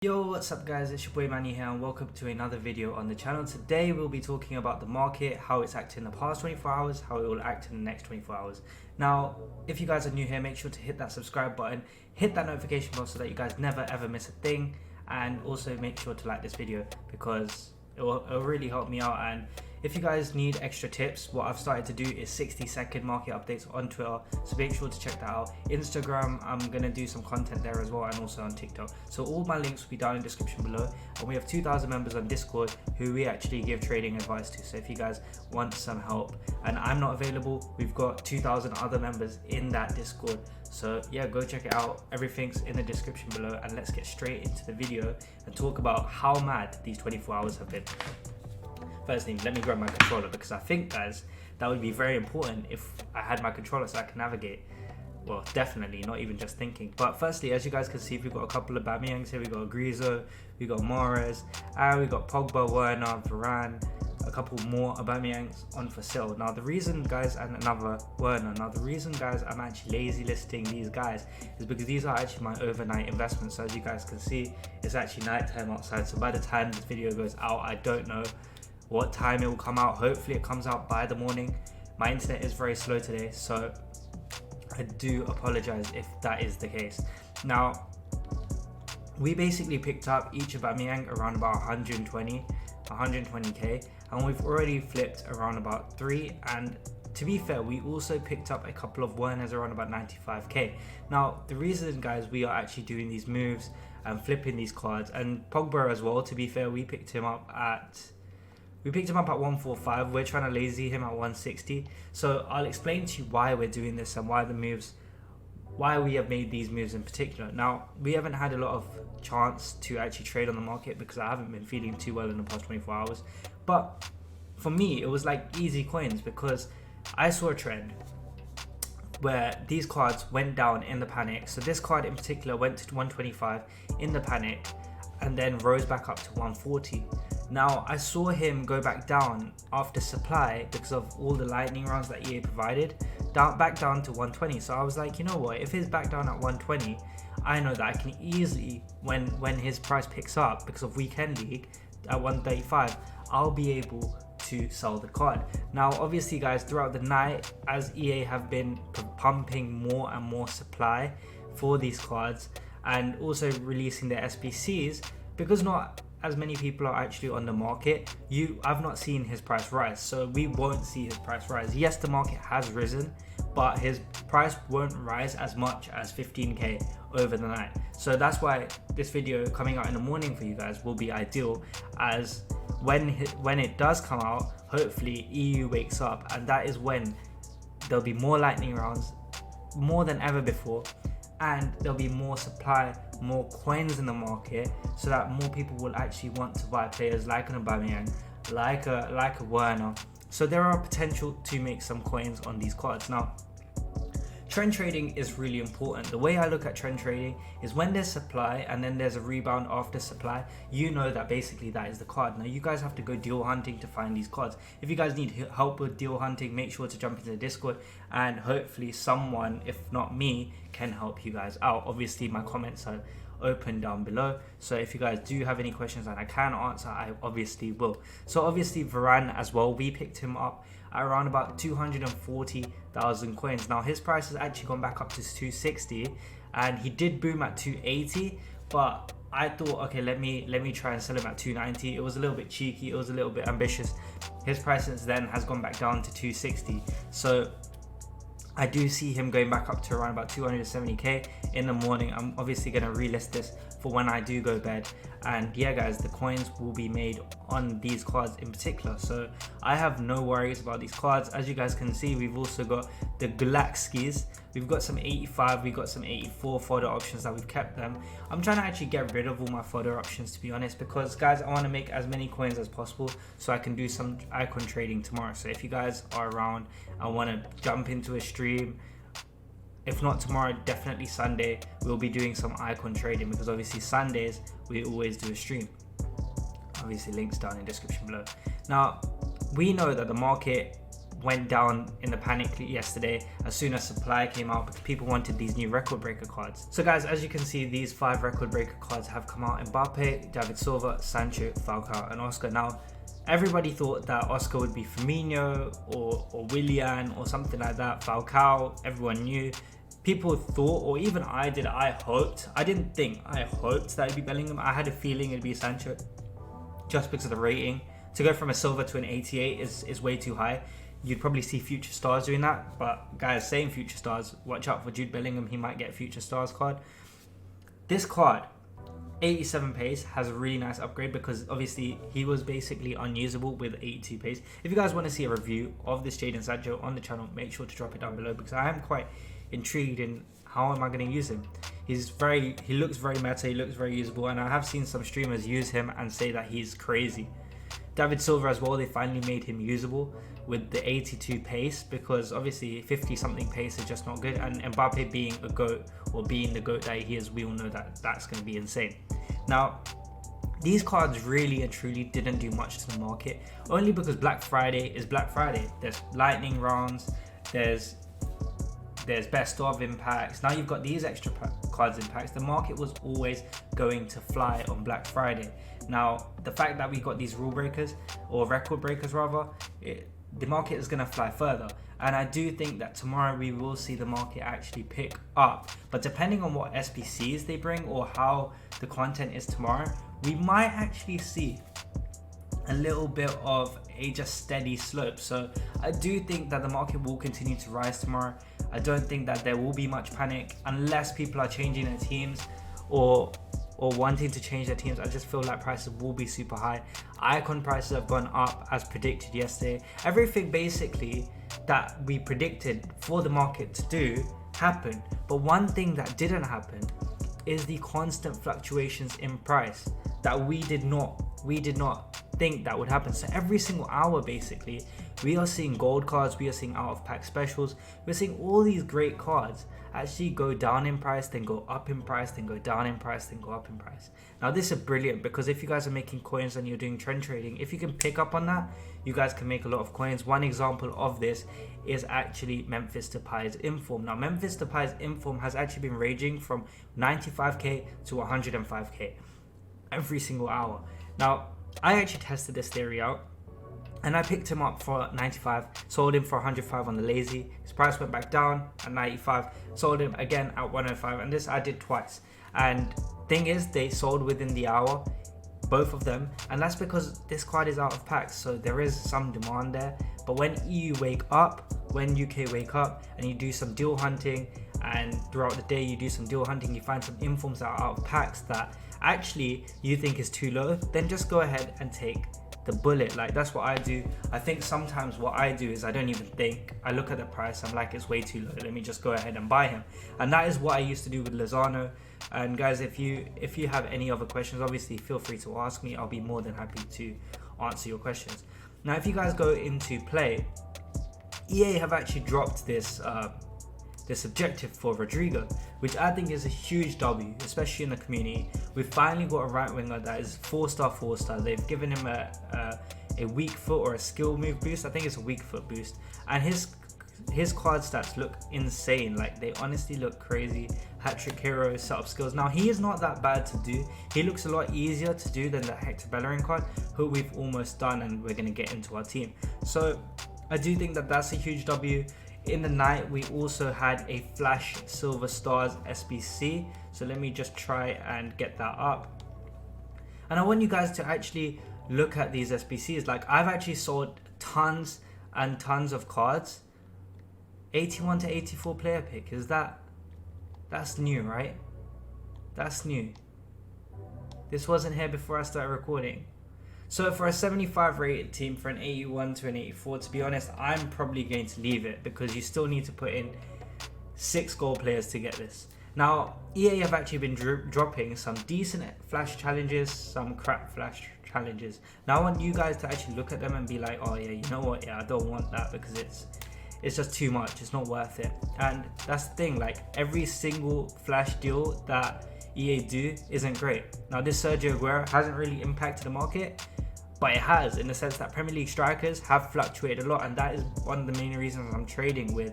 Yo, what's up guys, it's your boy Manny here and welcome to another video on the channel. Today we'll be talking about the market, how it's acted in the past 24 hours, how it will act in the next 24 hours. Now, if you guys are new here, make sure to hit that subscribe button, hit that notification bell so that you guys never ever miss a thing, and also make sure to like this video because it'll really help me out. And if you guys need extra tips, what I've started to do is 60-second market updates on Twitter, so make sure to check that out. Instagram, I'm going to do some content there as well, and also on TikTok. So all my links will be down in the description below, and we have 2,000 members on Discord who we actually give trading advice to. So if you guys want some help and I'm not available, we've got 2,000 other members in that Discord. So yeah, go check it out. Everything's in the description below, and let's get straight into the video and talk about how mad these 24 hours have been. Firstly, let me grab my controller because I think, guys, that would be very important if I had my controller so I can navigate. Well, definitely, not even just thinking. But firstly, as you guys can see, we've got a couple of Bamiyangs here. We've got Griezmann, we've got Mahrez, and we've got Pogba, Werner, Varane, a couple more Aubameyangs on for sale. Now the reason, guys, and another Werner. Now the reason, guys, I'm actually lazy listing these guys is because these are actually my overnight investments. So as you guys can see, it's actually nighttime outside. So by the time this video goes out, I don't know what time it will come out. Hopefully it comes out by the morning. My internet is very slow today, so I do apologize if that is the case. Now, we basically picked up each Aubameyang around about 120k, and we've already flipped around about 3, and to be fair, we also picked up a couple of Werners around about 95k. Now, the reason, guys, we are actually doing these moves and flipping these cards, and Pogba as well, to be fair, we picked him up at 145. We're trying to lazy him at 160. So I'll explain to you why we're doing this and why we have made these moves in particular. Now, we haven't had a lot of chance to actually trade on the market because I haven't been feeling too well in the past 24 hours. But for me, it was like easy coins because I saw a trend where these cards went down in the panic. So this card in particular went to 125 in the panic and then rose back up to 140. Now, I saw him go back down after supply because of all the lightning rounds that EA provided, back down to 120. So I was like, you know what, if he's back down at 120, I know that I can easily, when his price picks up because of weekend league at 135, I'll be able to sell the card. Now, obviously, guys, throughout the night, as EA have been pumping more and more supply for these cards and also releasing their SBCs, because not as many people are actually on the market, I've not seen his price rise, so we won't see his price rise. Yes, the market has risen, but his price won't rise as much as 15k over the night. So that's why this video coming out in the morning for you guys will be ideal, as when it does come out, hopefully EU wakes up, and that is when there'll be more lightning rounds, more than ever before, and there'll be more supply, more coins in the market, so that more people will actually want to buy players like an Aubameyang, like a Werner. So there are potential to make some coins on these cards. Now, trend trading is really important. The way I look at trend trading is when there's supply and then there's a rebound after supply, you know that basically that is the card. Now, you guys have to go deal hunting to find these cards. If you guys need help with deal hunting, make sure to jump into the Discord, and hopefully someone, if not me, can help you guys out. Obviously, my comments are open down below, so if you guys do have any questions and I can answer, I obviously will. So obviously Varane as well, we picked him up at around about 240,000 coins. Now his price has actually gone back up to 260, and he did boom at 280, but I thought, okay, let me try and sell him at 290. It was a little bit cheeky, it was a little bit ambitious. His price since then has gone back down to 260, so I do see him going back up to around about 270k in the morning. I'm obviously going to relist this for when I do go bed, and yeah, guys, the coins will be made on these cards in particular, so I have no worries about these cards. As you guys can see, we've also got the Galaxkis, we've got some 85, we've got some 84 fodder options that we've kept them. I'm trying to actually get rid of all my fodder options, to be honest, because, guys, I want to make as many coins as possible so I can do some icon trading tomorrow. So if you guys are around and want to jump into a stream, if not tomorrow, definitely Sunday, we'll be doing some icon trading, because obviously Sundays we always do a stream. Obviously links down in the description below. Now, we know that the market went down in the panic yesterday as soon as supply came out because people wanted these new record breaker cards. So guys, as you can see, these 5 record breaker cards have come out: Mbappe, David Silva, Sancho, Falcao and Oscar. Now everybody thought that Oscar would be Firmino or Willian or something like that. Falcao, everyone knew. People thought, or even I did, I hoped that it'd be Bellingham. I had a feeling it'd be Sancho just because of the rating. To go from a silver to an 88 is way too high. You'd probably see future stars doing that, but guys, saying future stars, watch out for Jude Bellingham. He might get a future stars card. This card, 87 pace, has a really nice upgrade because obviously he was basically unusable with 82 pace. If you guys want to see a review of this Jadon Sancho on the channel, make sure to drop it down below because I am quite intrigued in how am I going to use him. He looks very meta, he looks very usable, and I have seen some streamers use him and say that he's crazy. David Silva as well, they finally made him usable with the 82 pace because obviously 50 something pace is just not good, and Mbappe being a GOAT, or being the GOAT that he is, we all know that that's going to be insane. Now these cards really and truly didn't do much to the market, only because Black Friday is Black Friday. There's lightning rounds, there's best of impacts. Now you've got these extra cards impacts. The market was always going to fly on Black Friday. Now the fact that we got these rule breakers, or record breakers rather, the market is going to fly further, and I do think that tomorrow we will see the market actually pick up. But depending on what SBCs they bring or how the content is tomorrow, we might actually see a little bit of a just steady slope. So I do think that the market will continue to rise tomorrow. I don't think that there will be much panic unless people are changing their teams or wanting to change their teams. I just feel like prices will be super high. Icon prices have gone up as predicted yesterday. Everything basically that we predicted for the market to do happened, but one thing that didn't happen is the constant fluctuations in price that we did not think that would happen. So every single hour basically we are seeing gold cards, we are seeing out of pack specials, we're seeing all these great cards actually go down in price, then go up in price, then go down in price, then go up in price. Now this is brilliant because if you guys are making coins and you're doing trend trading, if you can pick up on that, you guys can make a lot of coins. One example of this is actually Memphis Depay's inform. Now Memphis Depay's inform has actually been ranging from 95k to 105k every single hour. Now I actually tested this theory out and I picked him up for 95, sold him for 105 on the lazy. His price went back down at 95, sold him again at 105, and this I did twice. And thing is, they sold within the hour, both of them, and that's because this card is out of packs, so there is some demand there. But when EU wake up, when UK wake up and you do some deal hunting, and throughout the day you do some deal hunting, you find some informs that are out of packs that actually you think is too low, then just go ahead and take the bullet. Like that's what I do. I think sometimes what I do is I don't even think, I look at the price, I'm like, it's way too low, let me just go ahead and buy him. And that is what I used to do with Lozano. And guys, if you have any other questions, obviously feel free to ask me. I'll be more than happy to answer your questions. Now if you guys go into play, EA have actually dropped this objective for Rodrigo, which I think is a huge W, especially in the community. We've finally got a right winger that is 4-star. They've given him a weak foot or a skill move boost. I think it's a weak foot boost, and his card stats look insane. Like they honestly look crazy. Hat-trick hero, setup skills. Now he is not that bad to do. He looks a lot easier to do than the Hector Bellerin card, who we've almost done and we're going to get into our team. So I do think that that's a huge W. In the night we also had a Flash Silver Stars SBC, so let me just try and get that up. And I want you guys to actually look at these SBCs. Like I've actually sold tons and tons of cards. 81 to 84 player pick, that's new, right? That's new. This wasn't here before I started recording. So for a 75 rated team, for an 81 to an 84, to be honest, I'm probably going to leave it because you still need to put in 6 goal players to get this. Now, EA have actually been dropping some decent flash challenges, some crap flash challenges. Now I want you guys to actually look at them and be like, oh yeah, you know what, yeah, I don't want that because it's just too much, it's not worth it. And that's the thing, like every single flash deal that EA do isn't great. Now this Sergio Aguero hasn't really impacted the market, but it has, in the sense that Premier League strikers have fluctuated a lot, and that is one of the main reasons I'm trading with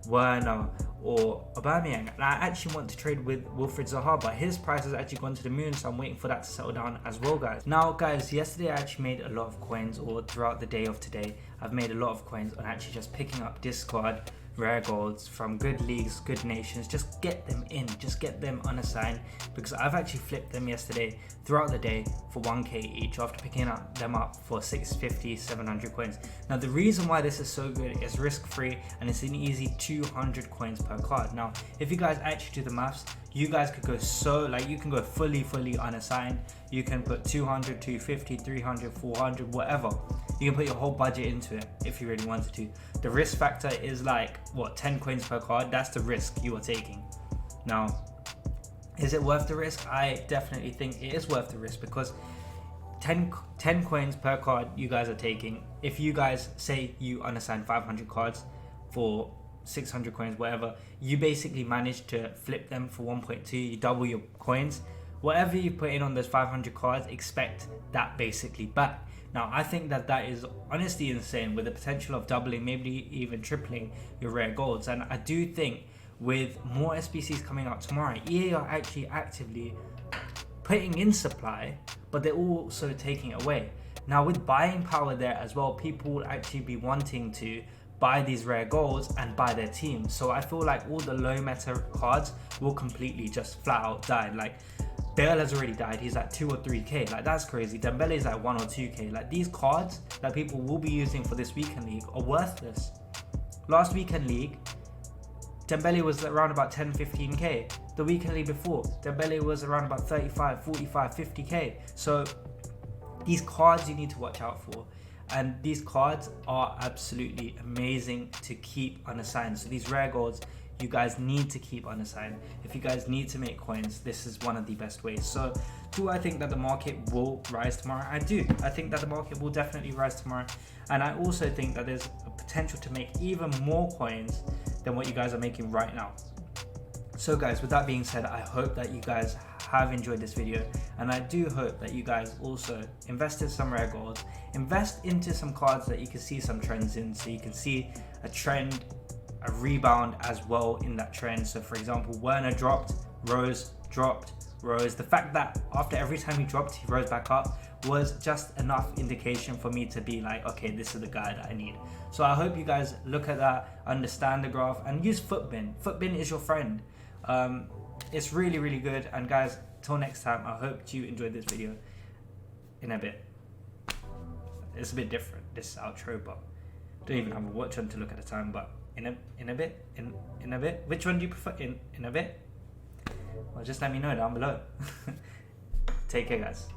Werner or Aubameyang. And I actually want to trade with Wilfried Zaha, but his price has actually gone to the moon, so I'm waiting for that to settle down as well, guys. Now guys, yesterday I actually made a lot of coins, or throughout the day of today I've made a lot of coins on actually just picking up discard rare golds from good leagues, good nations. Just get them in, just get them unassigned, because I've actually flipped them yesterday throughout the day for 1k each after picking them up for 650, 700 coins. Now the reason why this is so good is risk free, and it's an easy 200 coins per card. Now if you guys actually do the maths, you guys could go you can go fully unassigned. You can put 200, 250, 300, 400, whatever. You can put your whole budget into it if you really wanted to. The risk factor is like, what, 10 coins per card? That's the risk you are taking. Now, is it worth the risk? I definitely think it is worth the risk, because 10 coins per card you guys are taking. If you guys say you unassign 500 cards for 600 coins, whatever, you basically manage to flip them for 1.2, you double your coins. Whatever you put in on those 500 cards, expect that basically back. Now I think that is honestly insane, with the potential of doubling, maybe even tripling your rare golds. And I do think with more SBCs coming out tomorrow, EA are actually actively putting in supply, but they're also taking away. Now with buying power there as well, people will actually be wanting to buy these rare golds and buy their team. So I feel like all the low meta cards will completely just flat out die. Like Bale has already died, he's at 2 or 3k, like that's crazy. Dembele is at 1 or 2k. Like these cards that people will be using for this weekend league are worthless. Last weekend league, Dembele was around about 10, 15k. The weekend league before, Dembele was around about 35, 45, 50k. So these cards you need to watch out for. And these cards are absolutely amazing to keep unassigned. So these rare golds, you guys need to keep unassigned. If you guys need to make coins, this is one of the best ways. So do I think that the market will rise tomorrow? I do. I think that the market will definitely rise tomorrow. And I also think that there's a potential to make even more coins than what you guys are making right now. So guys, with that being said, I hope that you guys have enjoyed this video, and I do hope that you guys also invest in some rare golds, invest into some cards that you can see some trends in, so you can see a trend, a rebound as well in that trend. So for example, Werner dropped, rose, dropped, rose. The fact that after every time he dropped, he rose back up was just enough indication for me to be like, okay, this is the guy that I need. So I hope you guys look at that, understand the graph, and use Footbin. Footbin is your friend. It's really good. And guys, till next time, I hope you enjoyed this video. In a bit, it's a bit different, this outro, but don't even have a watch on to look at the time. But in a bit, which one do you prefer? In a bit? Well, just let me know down below. Take care, guys.